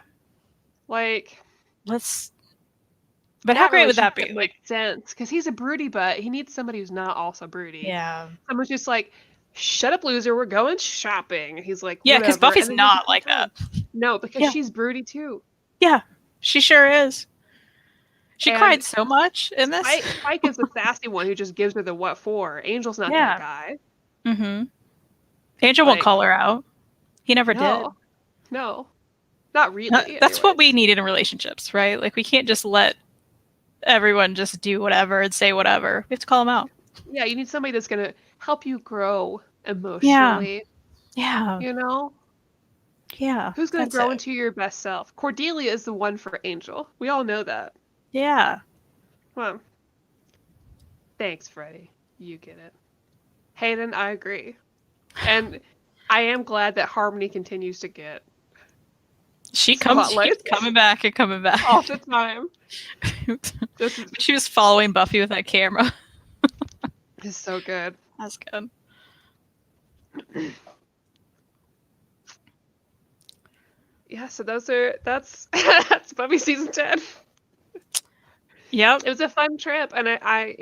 Like... But how great would that be? Make sense, because he's a broody butt. He needs somebody who's not also broody. Yeah. Someone's just like... Shut up, loser, we're going shopping. He's like, yeah, because Buffy's not like that. No, because she's broody too. Yeah, she sure is. She cried so much in this. Spike is the sassy one who just gives her the what for. Angel's not that guy. Mm-hmm. Angel won't call her out. He never did. No, not really. That's what we need in relationships, right? Like, we can't just let everyone just do whatever and say whatever. We have to call them out. Yeah, you need somebody that's going to help you grow emotionally. Yeah. Yeah. Who's going to grow into your best self? Cordelia is the one for Angel. We all know that. Yeah. Well, thanks, Freddie. You get it. Hayden, I agree. And I am glad that Harmony continues to get She's coming back and coming back. All the time. She was following Buffy with that camera. It's so good. That's good. Yeah, so that's Buffy season 10. Yep. It was a fun trip, and I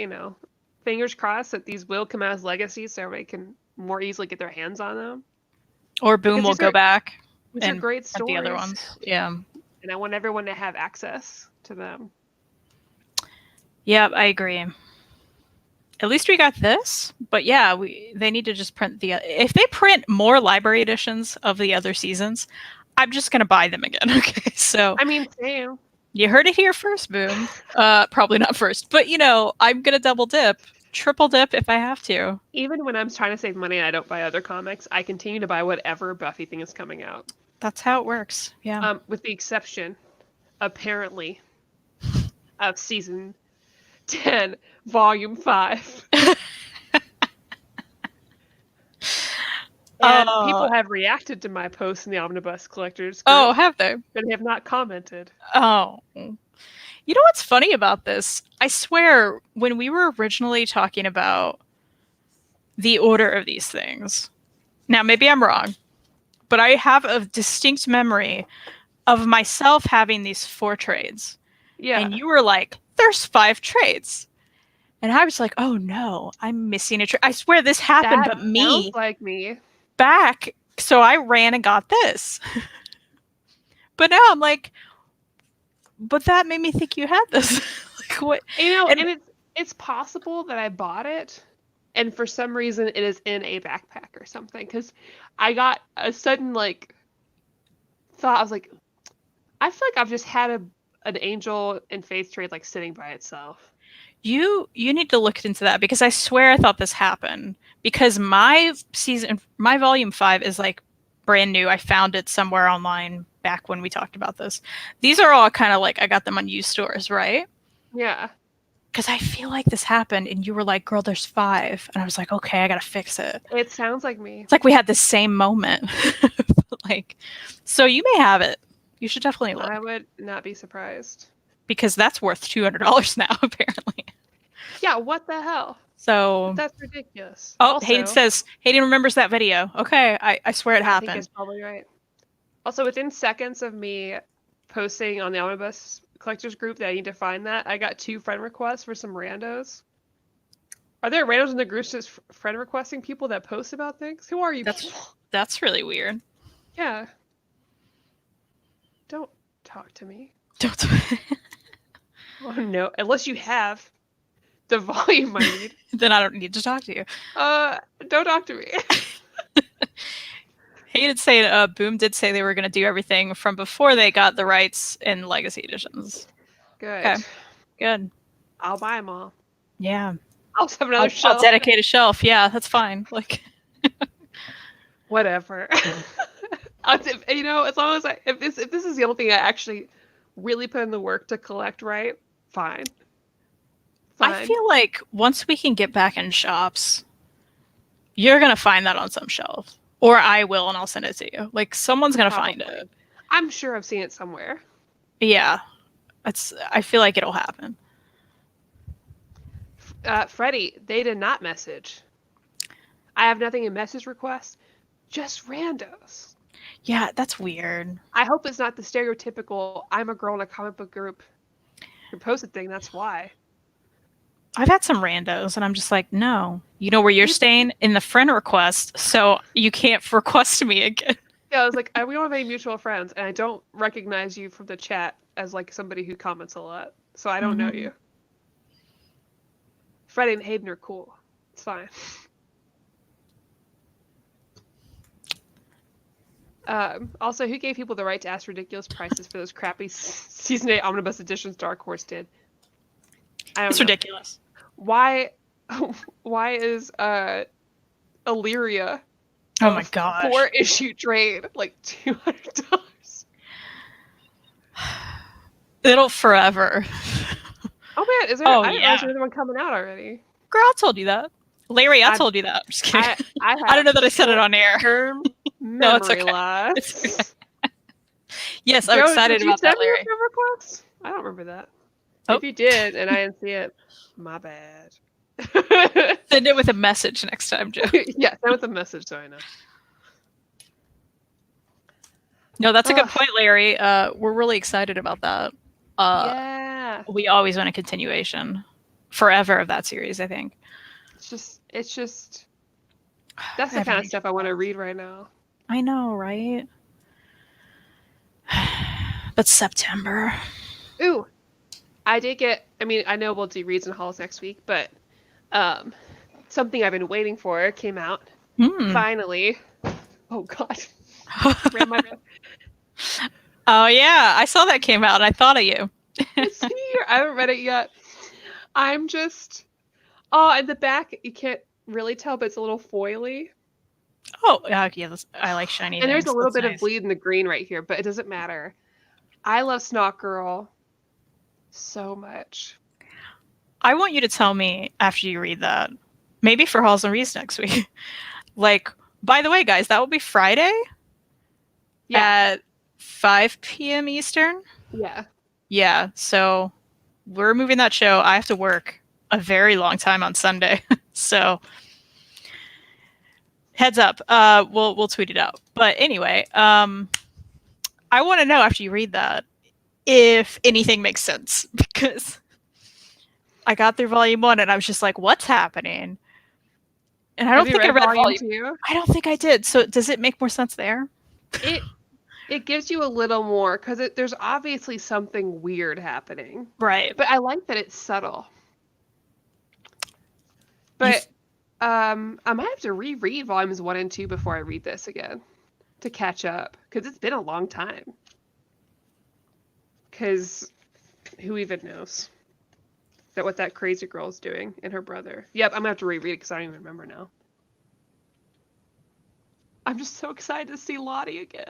fingers crossed that these will come out as legacies so everybody can more easily get their hands on them. Or Boom will go back and great stories. The other ones. Yeah. And I want everyone to have access to them. Yeah, I agree. At least we got this, but yeah, they need to just print if they print more library editions of the other seasons, I'm just gonna buy them again. Okay, so I mean, same. You heard it here first, Boom. Probably not first, but I'm gonna double dip, triple dip if I have to. Even when I'm trying to save money and I don't buy other comics, I continue to buy whatever Buffy thing is coming out. That's how it works. Yeah. With the exception, apparently, of season 10, volume 5. And people have reacted to my post in the Omnibus Collectors group. Oh, have they? But they have not commented. Oh. You know what's funny about this? I swear, when we were originally talking about the order of these things, now maybe I'm wrong, but I have a distinct memory of myself having these 4 trades. Yeah. And you were like, there's 5 trades. And I was like, oh no, I'm missing a trick. I swear this happened, That but me. sounds like me. Back. So I ran and got this. But now I'm like, but that made me think you had this. Like, what? And it's possible that I bought it, and for some reason it is in a backpack or something. Because I got a sudden thought. I was like, I feel like I've just had an Angel and Faith trade sitting by itself. You need to look into that, because I swear I thought this happened, because my volume 5 is brand new. I found it somewhere online back when we talked about this. These are all kind of I got them on used stores, right? Yeah. Because I feel like this happened and you were like, girl, there's 5. And I was like, okay, I gotta fix it. It sounds like me. It's like we had the same moment. So you may have it. You should definitely look. I would not be surprised. Because that's worth $200 now, apparently. Yeah, what the hell? So that's ridiculous. Oh, also, Hayden remembers that video. Okay, I swear it happened. I think it's probably right. Also, within seconds of me posting on the Omnibus Collectors group that I need to find that, I got 2 friend requests for some randos. Are there randos in the group just friend requesting people that post about things? Who are you? That's really weird. Yeah. Don't talk to me. Don't. Oh no! Unless you have the volume I need. Then I don't need to talk to you. Don't talk to me. Boom did say they were going to do everything from before they got the rights in Legacy editions. Good. Okay. Good. I'll buy them all. Yeah. I'll have another shelf. I'll dedicate a shelf. Yeah, that's fine. Whatever. As long as if this is the only thing I actually really put in the work to collect, right? Fine. I feel like once we can get back in shops, you're gonna find that on some shelf, or I will, and I'll send it to you. Someone's gonna find it. I'm sure I've seen it somewhere. Yeah, I feel like it'll happen. Freddie, they did not message. I have nothing in message requests, just randos. Yeah, that's weird. I hope it's not the stereotypical I'm a girl in a comic book group who posted thing. That's why. I've had some randos, and I'm just like, no. You know where you're staying? In the friend request, so you can't request me again. Yeah, I was like, we don't have any mutual friends, and I don't recognize you from the chat as somebody who comments a lot, so I don't know you. Freddie and Hayden are cool. It's fine. Also, who gave people the right to ask ridiculous prices for those crappy Season 8 Omnibus editions Dark Horse did? It's ridiculous. Why is Illyria oh my gosh 4-issue trade $200? It'll forever. Oh man, is there? I didn't know there's one coming out already. Girl, I told you that. Larry, I told you that. I'm just kidding. I don't know that I said it on air. No, it's okay. It's okay. Yes, I'm excited about that, Larry. I don't remember that. If you did and I didn't see it, my bad. Send it with a message next time, Joe. Yeah, send with a message so I know. No, that's a good point, Larry. We're really excited about that. Yeah. We always want a continuation forever of that series, I think. It's just that's the kind of stuff I want to read right now. I know, right? But September. Ooh. I did get, I know we'll do reads and hauls next week, but something I've been waiting for came out. Finally. Oh, God. Oh, yeah. I saw that came out and I thought of you. It's here. I haven't read it yet. I'm just... Oh, at the back, you can't really tell, but it's a little foily. Oh, yeah. I like shiny and things. There's a little bit of bleed in the green right here, but it doesn't matter. I love Snot Girl so much. I want you to tell me after you read that, maybe for Halls and Reads next week. By the way, guys, that will be Friday at 5 p.m. Eastern. Yeah. Yeah, so we're moving that show. I have to work a very long time on Sunday. So heads up. We'll tweet it out. But anyway, I want to know after you read that if anything makes sense, because I got through volume 1 and I was just like, what's happening? And I don't think I read volume 2. I don't think I did. So does it make more sense there? It gives you a little more because there's obviously something weird happening. Right. But I like that it's subtle. But I might have to reread volumes 1 and 2 before I read this again to catch up because it's been a long time. Because who even knows what that crazy girl's doing and her brother. Yep, I'm gonna have to reread it because I don't even remember now. I'm just so excited to see Lottie again.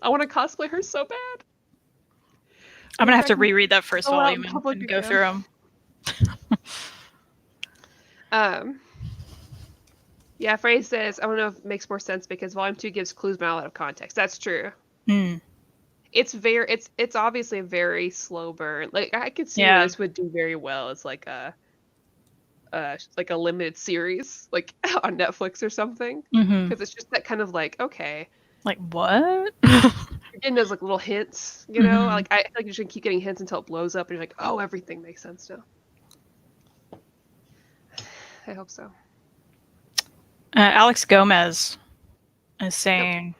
I want to cosplay her so bad. I'm gonna have to reread that first volume and go through them. Yeah, Frey says, I don't know if it makes more sense because volume 2 gives clues but not a lot of context. That's true. It's obviously a very slow burn. Like I could see where this would do very well as like a limited series, like on Netflix or something. Because it's just that kind of like, okay, like what? You're getting those like little hints, you know. Like I feel like you should keep getting hints until it blows up, and you're like, oh, everything makes sense now. I hope so. Alex Gomez is saying,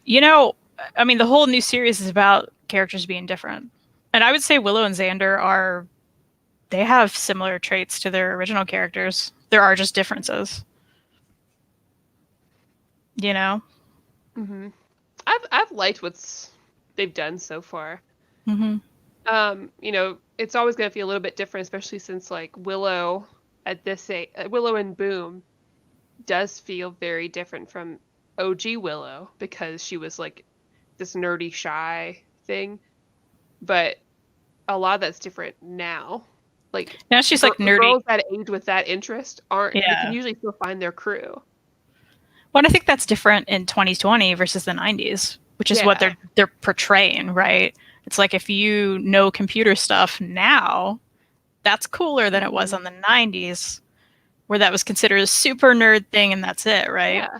you know, I mean, the whole new series is about characters being different. And I would say Willow and Xander they have similar traits to their original characters. There are just differences. You know? I've liked what they've done so far. You know, it's always going to feel a little bit different, especially since like Willow at this age, Willow and Boom does feel very different from OG Willow because she was like this nerdy, shy thing. But a lot of that's different now. Like now she's like nerdy. Girls that age with that interest they can usually still find their crew. Well, and I think that's different in 2020 versus the 90s, which is what they're portraying, right? It's like if you know computer stuff now, that's cooler than it was in the 90s, where that was considered a super nerd thing and that's it, right? Yeah.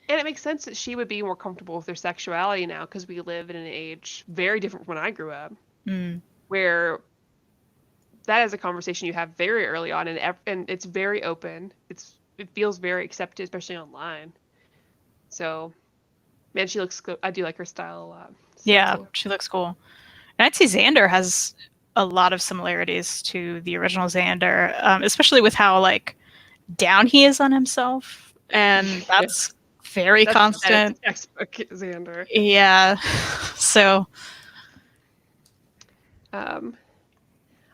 And it makes sense that she would be more comfortable with her sexuality now because we live in an age very different from when I grew up, where that is a conversation you have very early on, and it's very open. It feels very accepted, especially online. So, man, she looks good. I do like her style a lot. So cool. She looks cool. And I'd say Xander has a lot of similarities to the original Xander, especially with how like down he is on himself, and that's very constant. Textbook Xander. Yeah. So.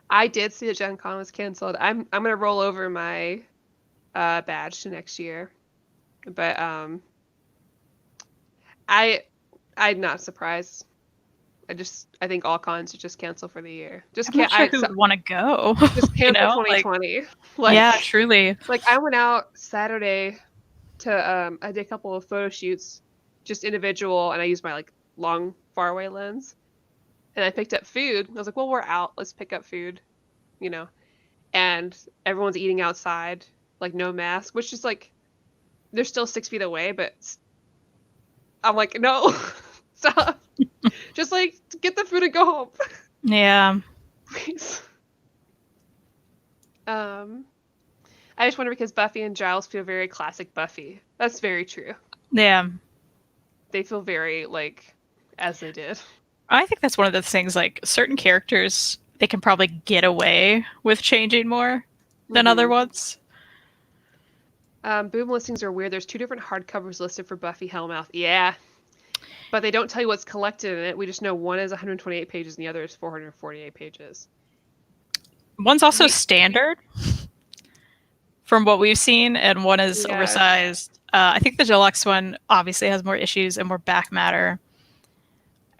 I did see that Gen Con was canceled. I'm gonna roll over my badge to next year, but I'm not surprised. I think all cons are just canceled for the year. I'm not sure who would want to go. Just cancel 2020. Like, yeah, truly. Like I went out Saturday to I did a couple of photo shoots, just individual, and I used my like long faraway lens. And I picked up food. I was like, well, we're out. Let's pick up food, you know. And everyone's eating outside, like no mask, which is like, they're still 6 feet away, but I'm like, no, stop. Just like get the food and go home. Yeah. Please. I just wonder because Buffy and Giles feel very classic Buffy. That's very true. Yeah. They feel very like as they did. I think that's one of the things, like certain characters, they can probably get away with changing more than other ones. Boom listings are weird. There's 2 different hardcovers listed for Buffy Hellmouth. Yeah. But they don't tell you what's collected in it. We just know one is 128 pages and the other is 448 pages. One's also standard from what we've seen, and one is oversized. I think the deluxe one obviously has more issues and more back matter.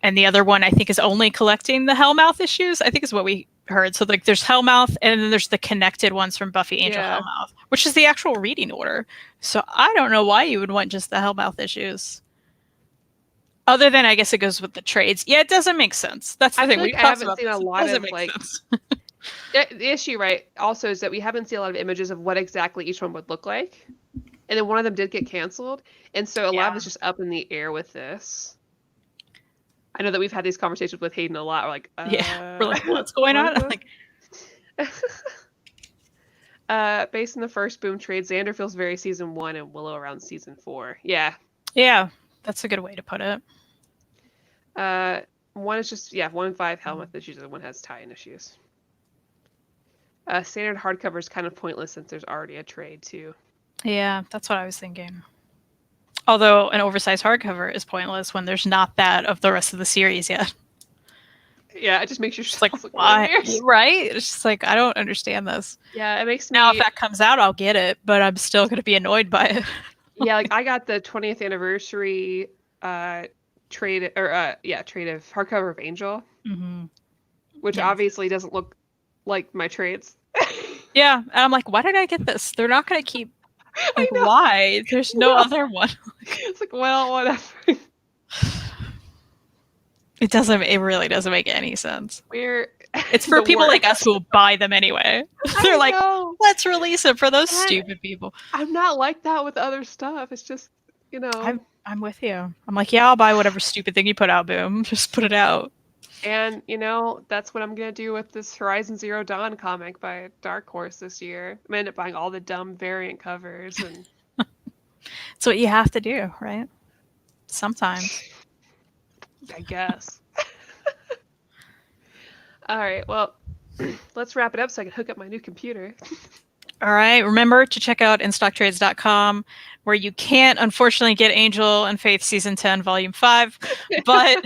And the other one, I think, is only collecting the Hellmouth issues, I think is what we heard. So, like, there's Hellmouth, and then there's the connected ones from Buffy Angel Hellmouth, which is the actual reading order. So, I don't know why you would want just the Hellmouth issues. Other than, I guess, it goes with the trades. Yeah, it doesn't make sense. That's the thing. I haven't seen a lot of, like... The issue, right, also is that we haven't seen a lot of images of what exactly each one would look like. And then one of them did get canceled. And so a lot of it's just up in the air with this. I know that we've had these conversations with Hayden a lot. We're like, we're like, what's going on? Like, Based on the first Boom trade, Xander feels very season 1 and Willow around season 4. Yeah. Yeah, that's a good way to put it. One is just, 1 and 5 helmet issues, and one has tie-in issues. Standard hardcover is kind of pointless since there's already a trade, too. Yeah, that's what I was thinking. Although an oversized hardcover is pointless when there's not that of the rest of the series yet. Yeah, it just makes you like, why? Right? It's just like, I don't understand this. Yeah, it makes me... Now, if that comes out, I'll get it, but I'm still going to be annoyed by it. Yeah, like, I got the 20th anniversary trade of hardcover of Angel, which obviously doesn't look like my trades. Yeah, and I'm like, why did I get this? They're not going to keep... Like, why? There's no other one. It's like, well, whatever. It really doesn't make any sense. It's for people worst. like us who will buy them anyway. They're like, let's release it for those stupid people. I'm not like that with other stuff. It's just, you know. I'm with you. I'm like, yeah, I'll buy whatever stupid thing you put out, Boom. Just put it out. And, you know, that's what I'm going to do with this Horizon Zero Dawn comic by Dark Horse this year. I'm end up buying all the dumb variant covers. And it's what you have to do, right? Sometimes. I guess. All right, well, let's wrap it up so I can hook up my new computer. All right, remember to check out instocktrades.com, where you can't, unfortunately, get Angel and Faith Season 10, Volume 5, but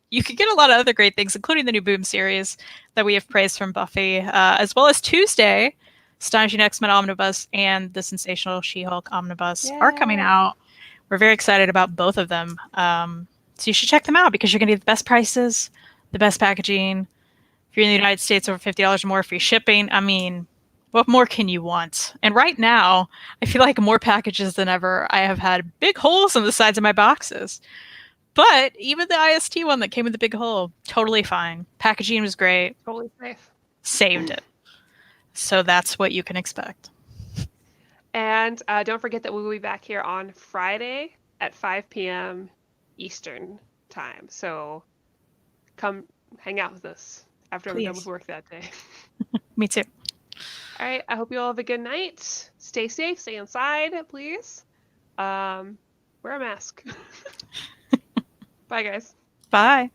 you can get a lot of other great things, including the new Boom series that we have praised from Buffy, as well as Tuesday, Astonishing X-Men Omnibus and the Sensational She-Hulk Omnibus are coming out. We're very excited about both of them. So you should check them out because you're going to get the best prices, the best packaging. If you're in the United States, over $50 or more, free shipping. I mean, what more can you want? And right now, I feel like more packages than ever. I have had big holes in the sides of my boxes. But even the IST one that came with the big hole, totally fine. Packaging was great. Totally safe. Saved it. So that's what you can expect. And don't forget that we will be back here on Friday at 5 p.m. Eastern time. So come hang out with us after I'm done with work that day. Me too. All right. I hope you all have a good night. Stay safe. Stay inside, please. Wear a mask. Bye, guys. Bye.